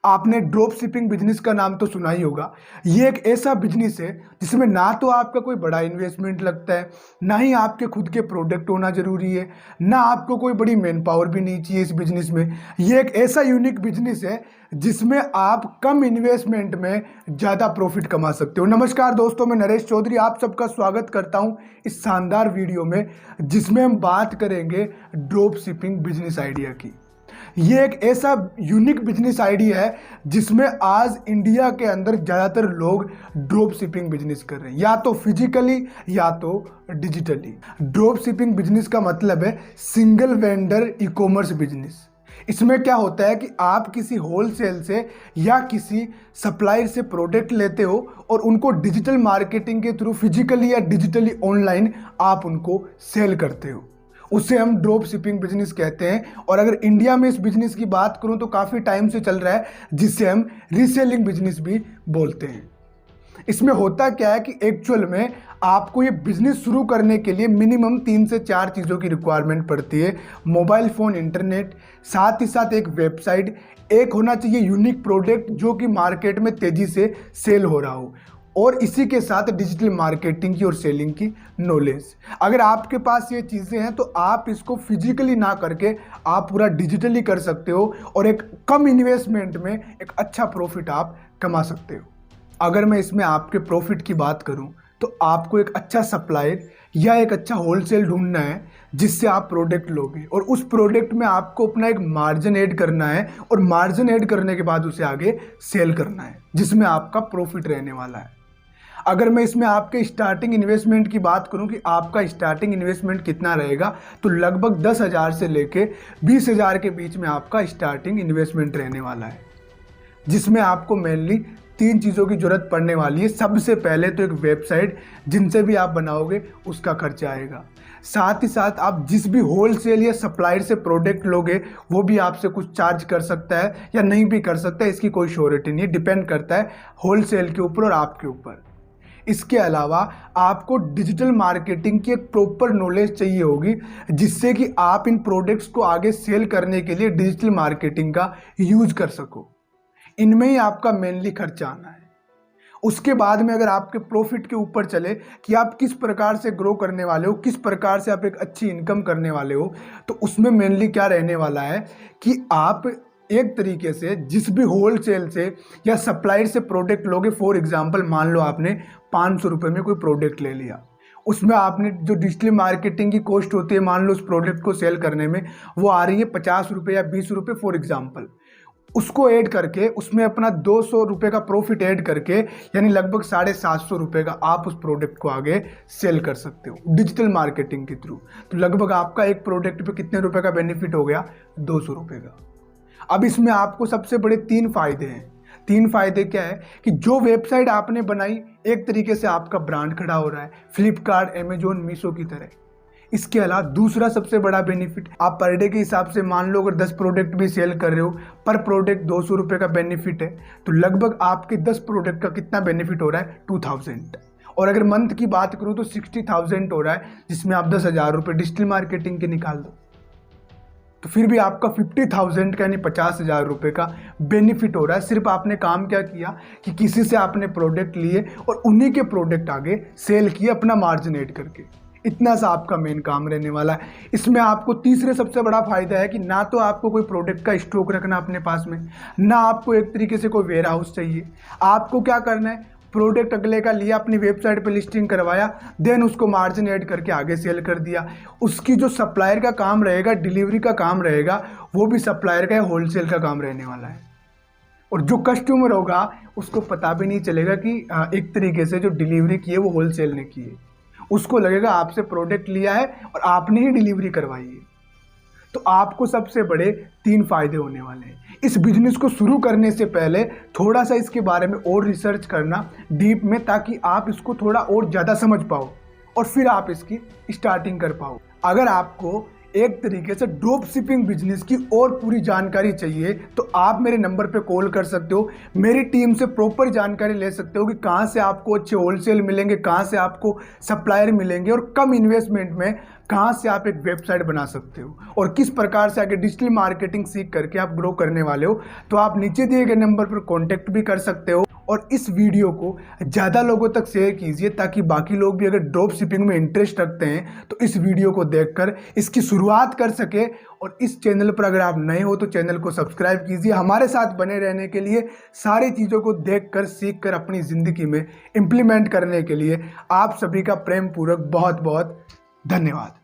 आपने drop shipping business का नाम तो सुना ही होगा। ये एक ऐसा बिजनेस है जिसमें ना तो आपका कोई बड़ा इन्वेस्टमेंट लगता है, ना ही आपके खुद के प्रोडक्ट होना जरूरी है, ना आपको कोई बड़ी मैन पावर भी नहीं चाहिए इस बिजनेस में। ये एक ऐसा यूनिक बिजनेस है जिसमें आप कम इन्वेस्टमेंट में ज़्यादा प्रॉफिट कमा सकते हो। नमस्कार दोस्तों, मैं नरेश चौधरी आप सबका स्वागत करता हूं इस शानदार वीडियो में जिसमें हम बात करेंगे ड्रॉप शिपिंग बिजनेस आइडिया की। ये एक ऐसा यूनिक बिजनेस आइडिया है जिसमें आज इंडिया के अंदर ज़्यादातर लोग ड्रॉप शिपिंग बिजनेस कर रहे हैं, या तो फिजिकली या तो डिजिटली। ड्रॉप शिपिंग बिजनेस का मतलब है single vendor e commerce business. इसमें क्या होता है कि आप किसी होलसेल से या किसी सप्लायर से प्रोडक्ट लेते हो और उनको डिजिटल मार्केटिंग के थ्रू फिजिकली या डिजिटली ऑनलाइन आप उनको सेल करते हो। उसे हम ड्रॉप शिपिंग बिजनेस कहते हैं। और अगर इंडिया में इस बिजनेस की बात करूं तो काफ़ी टाइम से चल रहा है, जिससे हम रीसेलिंग बिजनेस भी बोलते हैं। इसमें होता क्या है कि एक्चुअल में आपको ये बिजनेस शुरू करने के लिए मिनिमम 3 से 4 चीज़ों की रिक्वायरमेंट पड़ती है। मोबाइल फ़ोन, इंटरनेट, साथ ही साथ एक वेबसाइट, एक होना चाहिए यूनिक प्रोडक्ट जो कि मार्केट में तेज़ी से सेल हो रहा हो, और इसी के साथ डिजिटल मार्केटिंग की और सेलिंग की नॉलेज। अगर आपके पास ये चीज़ें हैं तो आप इसको फिजिकली ना करके आप पूरा डिजिटली कर सकते हो और एक कम इन्वेस्टमेंट में एक अच्छा प्रॉफिट आप कमा सकते हो। अगर मैं इसमें आपके प्रॉफिट की बात करूं तो आपको एक अच्छा सप्लायर या एक अच्छा होलसेल ढूंढना है जिससे आप प्रोडक्ट लोगे, और उस प्रोडक्ट में आपको अपना एक मार्जिन ऐड करना है, और मार्जिन ऐड करने के बाद उसे आगे सेल करना है जिसमें आपका प्रॉफिट रहने वाला है। अगर मैं इसमें आपके स्टार्टिंग इन्वेस्टमेंट की बात करूं कि आपका स्टार्टिंग इन्वेस्टमेंट कितना रहेगा, तो लगभग 10,000 से लेके 20,000 के बीच में आपका स्टार्टिंग इन्वेस्टमेंट रहने वाला है, जिसमें आपको मेनली 3 चीज़ों की जरूरत पड़ने वाली है। सबसे पहले तो एक वेबसाइट जिनसे भी आप बनाओगे उसका खर्चा आएगा। साथ ही साथ आप जिस भी होलसेल या सप्लायर से प्रोडक्ट लोगे वो भी आपसे कुछ चार्ज कर सकता है या नहीं भी कर सकता है, इसकी कोई श्योरिटी नहीं है, डिपेंड करता है होलसेल के ऊपर और आपके ऊपर। इसके अलावा आपको डिजिटल मार्केटिंग की एक प्रॉपर नॉलेज चाहिए होगी जिससे कि आप इन प्रोडक्ट्स को आगे सेल करने के लिए डिजिटल मार्केटिंग का यूज कर सको। इनमें ही आपका मेनली खर्चा आना है। उसके बाद में अगर आपके प्रॉफिट के ऊपर चले कि आप किस प्रकार से ग्रो करने वाले हो, किस प्रकार से आप एक अच्छी इनकम करने वाले हो, तो उसमें मेनली क्या रहने वाला है कि आप एक तरीके से जिस भी होलसेल से या सप्लायर से प्रोडक्ट लोगे, फॉर एग्जांपल मान लो आपने 500 रुपये में कोई प्रोडक्ट ले लिया, उसमें आपने जो डिजिटल मार्केटिंग की कॉस्ट होती है मान लो उस प्रोडक्ट को सेल करने में वो आ रही है 50 रुपये या 20 रुपये फॉर एग्जांपल, उसको ऐड करके उसमें अपना 200 रुपये का प्रॉफिट ऐड करके यानी लगभग 750 रुपये का आप उस प्रोडक्ट को आगे सेल कर सकते हो डिजिटल मार्केटिंग के थ्रू। तो लगभग आपका एक प्रोडक्ट पे कितने रुपए का बेनिफिट हो गया? 200 रुपये का। अब इसमें आपको सबसे बड़े 3 फायदे हैं। 3 फायदे क्या है कि जो वेबसाइट आपने बनाई एक तरीके से आपका ब्रांड खड़ा हो रहा है, फ्लिपकार्ट, अमेजोन, मीशो की तरह। इसके अलावा दूसरा सबसे बड़ा बेनिफिट, आप पर डे के हिसाब से मान लो अगर 10 प्रोडक्ट भी सेल कर रहे हो, पर प्रोडक्ट 200 रुपये का बेनिफिट है, तो लगभग आपके 10 प्रोडक्ट का कितना बेनिफिट हो रहा है? 2000। और अगर मंथ की बात करूँ तो 60,000 हो रहा है, जिसमें आप 10,000 रुपये डिजिटल मार्केटिंग के निकाल दो, तो फिर भी आपका 50,000 का यानी 50,000 रुपये का बेनिफिट हो रहा है। सिर्फ आपने काम क्या किया कि किसी से आपने प्रोडक्ट लिए और उन्हीं के प्रोडक्ट आगे सेल किए अपना मार्जिन ऐड करके। इतना सा आपका मेन काम रहने वाला है। इसमें आपको तीसरे सबसे बड़ा फायदा है कि ना तो आपको कोई प्रोडक्ट का स्टॉक रखना अपने पास में, ना आपको एक तरीके से कोई वेयर हाउस चाहिए। आपको क्या करना है, प्रोडक्ट अगले का लिया, अपनी वेबसाइट पे लिस्टिंग करवाया, देन उसको मार्जिन ऐड करके आगे सेल कर दिया। उसकी जो सप्लायर का काम रहेगा, डिलीवरी का काम रहेगा, वो भी सप्लायर का होल सेल का काम रहने वाला है। और जो कस्टमर होगा उसको पता भी नहीं चलेगा कि एक तरीके से जो डिलीवरी की है वो होल सेल ने की है। उसको लगेगा आपसे प्रोडक्ट लिया है और आपने ही डिलीवरी करवाई है। तो आपको सबसे बड़े 3 फायदे होने वाले हैं। इस बिजनेस को शुरू करने से पहले थोड़ा सा इसके बारे में और रिसर्च करना डीप में, ताकि आप इसको थोड़ा और ज़्यादा समझ पाओ और फिर आप इसकी स्टार्टिंग कर पाओ। अगर आपको एक तरीके से ड्रॉप शिपिंग बिजनेस की और पूरी जानकारी चाहिए तो आप मेरे नंबर पे कॉल कर सकते हो। मेरी टीम से प्रॉपर जानकारी ले सकते हो कि कहाँ से आपको अच्छे होलसेल मिलेंगे, कहाँ से आपको सप्लायर मिलेंगे और कम इन्वेस्टमेंट में कहाँ से आप एक वेबसाइट बना सकते हो और किस प्रकार से आगे डिजिटल मार्केटिंग सीख करके आप ग्रो करने वाले हो। तो आप नीचे दिए गए नंबर पर कॉन्टैक्ट भी कर सकते हो और इस वीडियो को ज़्यादा लोगों तक शेयर कीजिए ताकि बाकी लोग भी अगर ड्रॉप शिपिंग में इंटरेस्ट रखते हैं तो इस वीडियो को देखकर इसकी शुरुआत कर सके। और इस चैनल पर अगर आप नए हो तो चैनल को सब्सक्राइब कीजिए। हमारे साथ बने रहने के लिए, सारी चीज़ों को देखकर सीखकर अपनी ज़िंदगी में इम्प्लीमेंट करने के लिए आप सभी का प्रेम पूर्वक बहुत बहुत धन्यवाद।